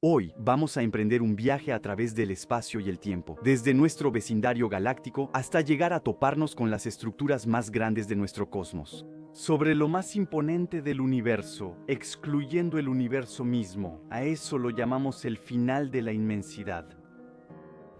Hoy vamos a emprender un viaje a través del espacio y el tiempo, desde nuestro vecindario galáctico hasta llegar a toparnos con las estructuras más grandes de nuestro cosmos. Sobre lo más imponente del universo, excluyendo el universo mismo, a eso lo llamamos el final de la inmensidad.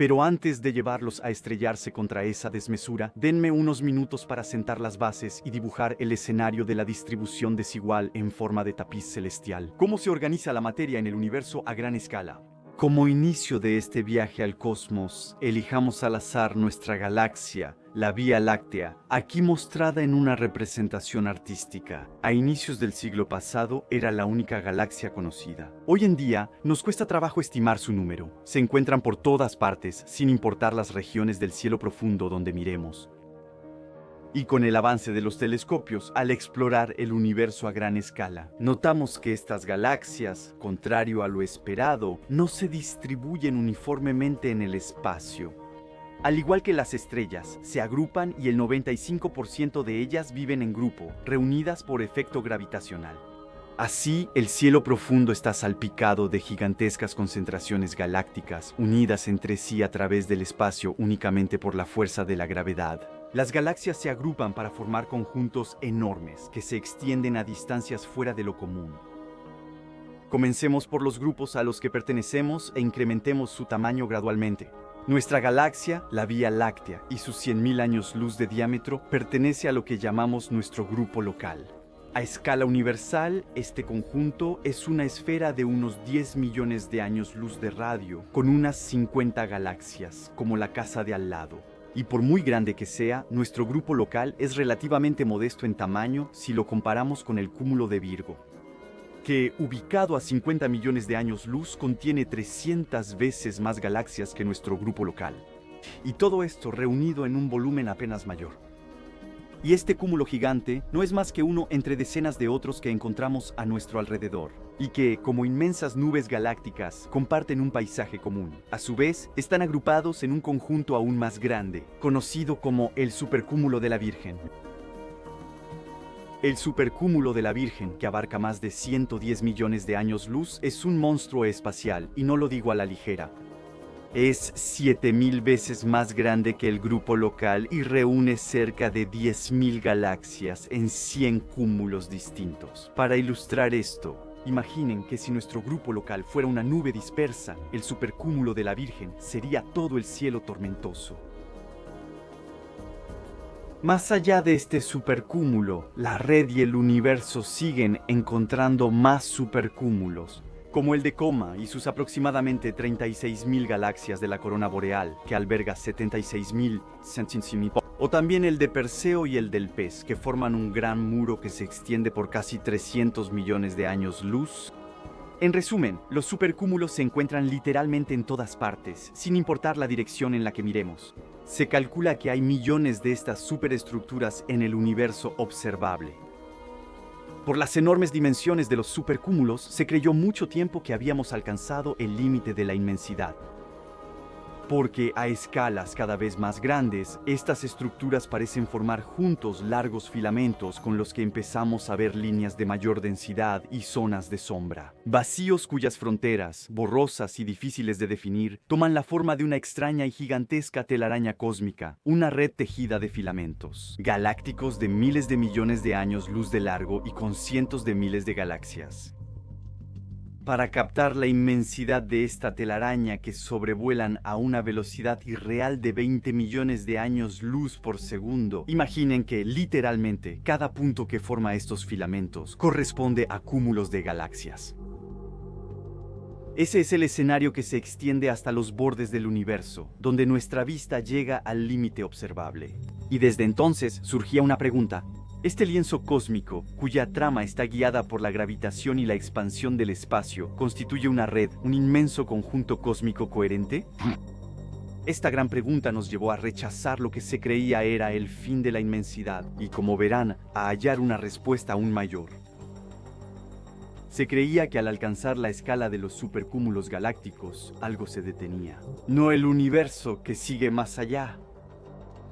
Pero antes de llevarlos a estrellarse contra esa desmesura, denme unos minutos para sentar las bases y dibujar el escenario de la distribución desigual en forma de tapiz celestial. ¿Cómo se organiza la materia en el universo a gran escala? Como inicio de este viaje al cosmos, elijamos al azar nuestra galaxia, la Vía Láctea, aquí mostrada en una representación artística. A inicios del siglo pasado era la única galaxia conocida. Hoy en día nos cuesta trabajo estimar su número. Se encuentran por todas partes, sin importar las regiones del cielo profundo donde miremos. Y con el avance de los telescopios, al explorar el universo a gran escala, notamos que estas galaxias, contrario a lo esperado, no se distribuyen uniformemente en el espacio. Al igual que las estrellas, se agrupan y el 95% de ellas viven en grupo, reunidas por efecto gravitacional. Así, el cielo profundo está salpicado de gigantescas concentraciones galácticas, unidas entre sí a través del espacio únicamente por la fuerza de la gravedad. Las galaxias se agrupan para formar conjuntos enormes que se extienden a distancias fuera de lo común. Comencemos por los grupos a los que pertenecemos e incrementemos su tamaño gradualmente. Nuestra galaxia, la Vía Láctea, y sus 100.000 años luz de diámetro, pertenece a lo que llamamos nuestro grupo local. A escala universal, este conjunto es una esfera de unos 10 millones de años luz de radio, con unas 50 galaxias, como la casa de al lado. Y por muy grande que sea, nuestro grupo local es relativamente modesto en tamaño si lo comparamos con el cúmulo de Virgo, que, ubicado a 50 millones de años luz, contiene 300 veces más galaxias que nuestro grupo local. Y todo esto reunido en un volumen apenas mayor. Y este cúmulo gigante no es más que uno entre decenas de otros que encontramos a nuestro alrededor, y que, como inmensas nubes galácticas, comparten un paisaje común. A su vez, están agrupados en un conjunto aún más grande, conocido como el supercúmulo de la Virgen. El supercúmulo de la Virgen, que abarca más de 110 millones de años luz, es un monstruo espacial, y no lo digo a la ligera. Es 7.000 veces más grande que el grupo local y reúne cerca de 10.000 galaxias en 100 cúmulos distintos. Para ilustrar esto, imaginen que si nuestro grupo local fuera una nube dispersa, el supercúmulo de la Virgen sería todo el cielo tormentoso. Más allá de este supercúmulo, la red y el universo siguen encontrando más supercúmulos, como el de Coma y sus aproximadamente 36.000 galaxias de la corona boreal, que alberga 76.000, o también el de Perseo y el del Pez, que forman un gran muro que se extiende por casi 300 millones de años luz. En resumen, los supercúmulos se encuentran literalmente en todas partes, sin importar la dirección en la que miremos. Se calcula que hay millones de estas superestructuras en el universo observable. Por las enormes dimensiones de los supercúmulos, se creyó mucho tiempo que habíamos alcanzado el límite de la inmensidad. Porque a escalas cada vez más grandes, estas estructuras parecen formar juntos largos filamentos con los que empezamos a ver líneas de mayor densidad y zonas de sombra. Vacíos cuyas fronteras, borrosas y difíciles de definir, toman la forma de una extraña y gigantesca telaraña cósmica, una red tejida de filamentos, galácticos de miles de millones de años luz de largo y con cientos de miles de galaxias. Para captar la inmensidad de esta telaraña que sobrevuelan a una velocidad irreal de 20 millones de años luz por segundo, imaginen que, literalmente, cada punto que forma estos filamentos corresponde a cúmulos de galaxias. Ese es el escenario que se extiende hasta los bordes del universo, donde nuestra vista llega al límite observable. Y desde entonces surgía una pregunta. Este lienzo cósmico, cuya trama está guiada por la gravitación y la expansión del espacio, ¿constituye una red, un inmenso conjunto cósmico coherente? Esta gran pregunta nos llevó a rechazar lo que se creía era el fin de la inmensidad y, como verán, a hallar una respuesta aún mayor. Se creía que al alcanzar la escala de los supercúmulos galácticos, algo se detenía. No el universo que sigue más allá,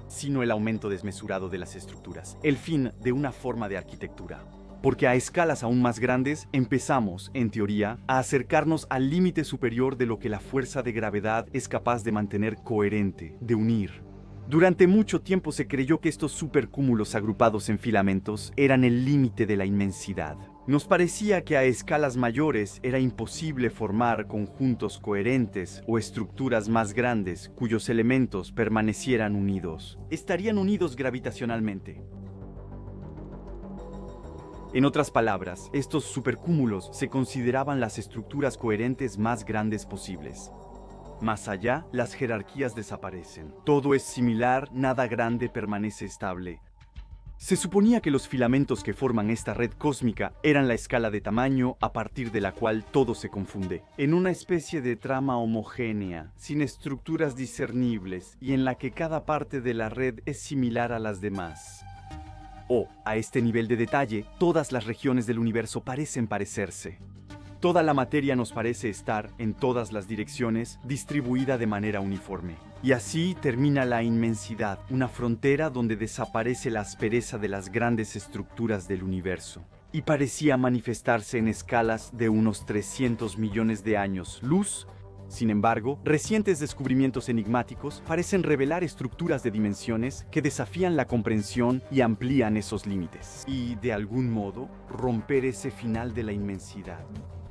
sino el aumento desmesurado de las estructuras, el fin de una forma de arquitectura. porque a escalas aún más grandes empezamos, en teoría, a acercarnos al límite superior de lo que la fuerza de gravedad es capaz de mantener coherente, de unir. Durante mucho tiempo se creyó que estos supercúmulos agrupados en filamentos eran el límite de la inmensidad. Nos parecía que a escalas mayores era imposible formar conjuntos coherentes o estructuras más grandes cuyos elementos permanecieran unidos. Estarían unidos gravitacionalmente. En otras palabras, estos supercúmulos se consideraban las estructuras coherentes más grandes posibles. Más allá, las jerarquías desaparecen. Todo es similar, nada grande permanece estable. Se suponía que los filamentos que forman esta red cósmica eran la escala de tamaño a partir de la cual todo se confunde, en una especie de trama homogénea, sin estructuras discernibles y en la que cada parte de la red es similar a las demás. A este nivel de detalle, todas las regiones del universo parecen parecerse. Toda la materia nos parece estar, en todas las direcciones, distribuida de manera uniforme. Y así termina la inmensidad, una frontera donde desaparece la aspereza de las grandes estructuras del universo. Y parecía manifestarse en escalas de unos 300 millones de años luz. Sin embargo, recientes descubrimientos enigmáticos parecen revelar estructuras de dimensiones que desafían la comprensión y amplían esos límites. Y, de algún modo, romper ese final de la inmensidad.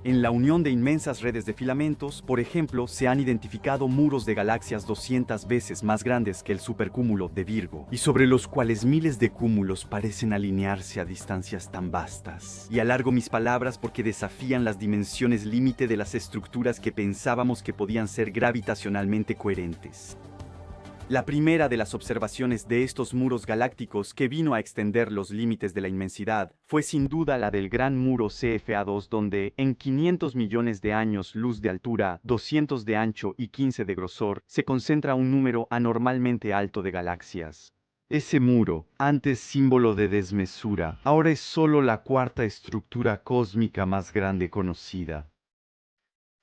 En la unión de inmensas redes de filamentos, por ejemplo, se han identificado muros de galaxias 200 veces más grandes que el supercúmulo de Virgo, y sobre los cuales miles de cúmulos parecen alinearse a distancias tan vastas. Y alargo mis palabras porque desafían las dimensiones límite de las estructuras que pensábamos que podían ser gravitacionalmente coherentes. La primera de las observaciones de estos muros galácticos que vino a extender los límites de la inmensidad fue sin duda la del gran muro CFA2, donde, en 500 millones de años luz de altura, 200 de ancho y 15 de grosor, se concentra un número anormalmente alto de galaxias. Ese muro, antes símbolo de desmesura, ahora es solo la cuarta estructura cósmica más grande conocida.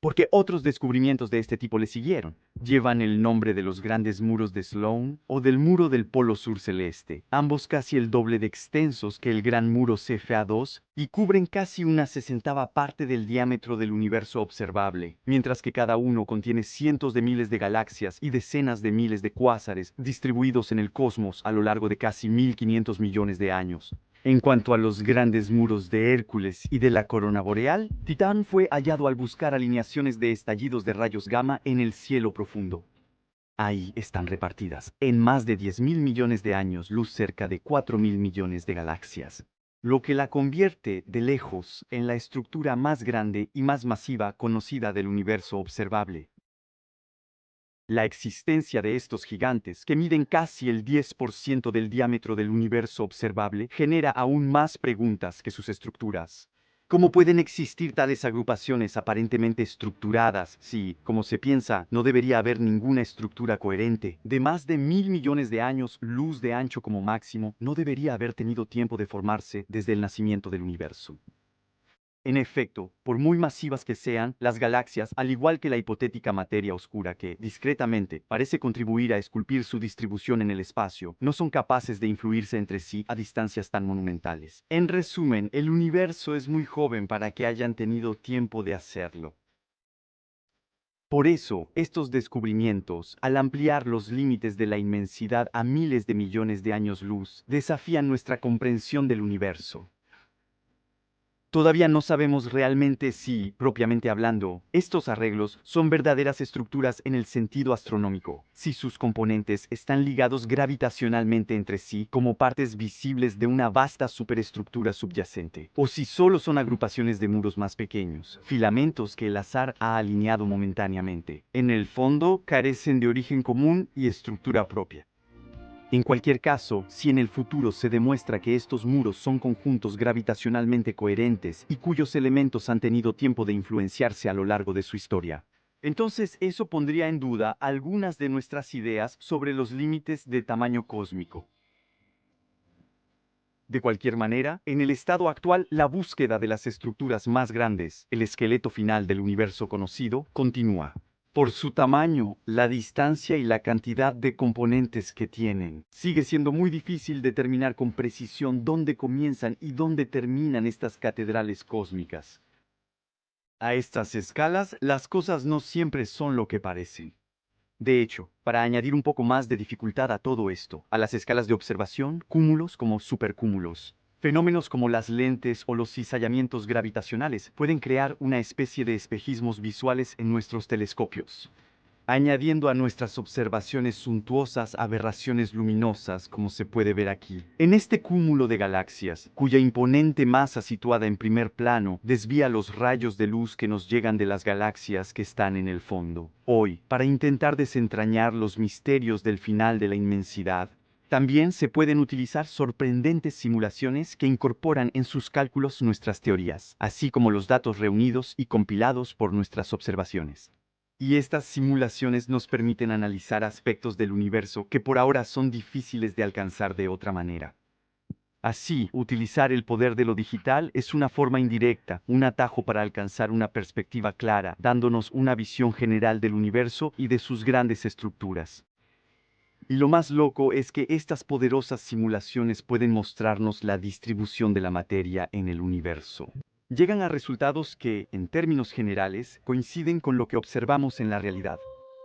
Porque otros descubrimientos de este tipo le siguieron. Llevan el nombre de los grandes muros de Sloan o del muro del Polo Sur Celeste, ambos casi el doble de extensos que el gran muro CFA2 y cubren casi una sesentava parte del diámetro del universo observable, mientras que cada uno contiene cientos de miles de galaxias y decenas de miles de cuásares distribuidos en el cosmos a lo largo de casi 1500 millones de años. En cuanto a los grandes muros de Hércules y de la corona boreal, Titán fue hallado al buscar alineaciones de estallidos de rayos gamma en el cielo profundo. Ahí están repartidas, en más de 10.000 millones de años luz, cerca de 4.000 millones de galaxias, lo que la convierte, de lejos, en la estructura más grande y más masiva conocida del universo observable. La existencia de estos gigantes, que miden casi el 10% del diámetro del universo observable, genera aún más preguntas que sus estructuras. ¿Cómo pueden existir tales agrupaciones aparentemente estructuradas si, como se piensa, no debería haber ninguna estructura coherente? De más de 1.000 millones de años luz de ancho como máximo, no debería haber tenido tiempo de formarse desde el nacimiento del universo. En efecto, por muy masivas que sean, las galaxias, al igual que la hipotética materia oscura que, discretamente, parece contribuir a esculpir su distribución en el espacio, no son capaces de influirse entre sí a distancias tan monumentales. En resumen, el universo es muy joven para que hayan tenido tiempo de hacerlo. Por eso, estos descubrimientos, al ampliar los límites de la inmensidad a miles de millones de años luz, desafían nuestra comprensión del universo. Todavía no sabemos realmente si, propiamente hablando, estos arreglos son verdaderas estructuras en el sentido astronómico, si sus componentes están ligados gravitacionalmente entre sí como partes visibles de una vasta superestructura subyacente, o si solo son agrupaciones de muros más pequeños, filamentos que el azar ha alineado momentáneamente. En el fondo, carecen de origen común y estructura propia. En cualquier caso, si en el futuro se demuestra que estos muros son conjuntos gravitacionalmente coherentes y cuyos elementos han tenido tiempo de influenciarse a lo largo de su historia, entonces eso pondría en duda algunas de nuestras ideas sobre los límites de tamaño cósmico. De cualquier manera, en el estado actual, la búsqueda de las estructuras más grandes, el esqueleto final del universo conocido, continúa. Por su tamaño, la distancia y la cantidad de componentes que tienen, sigue siendo muy difícil determinar con precisión dónde comienzan y dónde terminan estas catedrales cósmicas. A estas escalas, las cosas no siempre son lo que parecen. De hecho, para añadir un poco más de dificultad a todo esto, a las escalas de observación, cúmulos como supercúmulos, fenómenos como las lentes o los cizallamientos gravitacionales pueden crear una especie de espejismos visuales en nuestros telescopios, añadiendo a nuestras observaciones suntuosas aberraciones luminosas, como se puede ver aquí. En este cúmulo de galaxias, cuya imponente masa situada en primer plano desvía los rayos de luz que nos llegan de las galaxias que están en el fondo. Hoy, para intentar desentrañar los misterios del final de la inmensidad, también se pueden utilizar sorprendentes simulaciones que incorporan en sus cálculos nuestras teorías, así como los datos reunidos y compilados por nuestras observaciones. Y estas simulaciones nos permiten analizar aspectos del universo que por ahora son difíciles de alcanzar de otra manera. Así, utilizar el poder de lo digital es una forma indirecta, un atajo para alcanzar una perspectiva clara, dándonos una visión general del universo y de sus grandes estructuras. Y lo más loco es que estas poderosas simulaciones pueden mostrarnos la distribución de la materia en el universo. Llegan a resultados que, en términos generales, coinciden con lo que observamos en la realidad.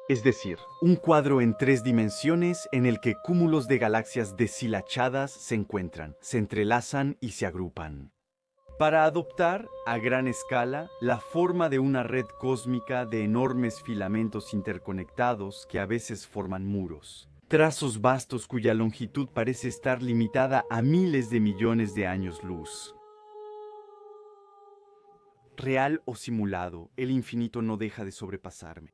Es decir, un cuadro en 3 dimensiones en el que cúmulos de galaxias deshilachadas se encuentran, se entrelazan y se agrupan. Para adoptar, a gran escala, la forma de una red cósmica de enormes filamentos interconectados que a veces forman muros. Trazos vastos cuya longitud parece estar limitada a miles de millones de años luz. Real o simulado, el infinito no deja de sobrepasarme.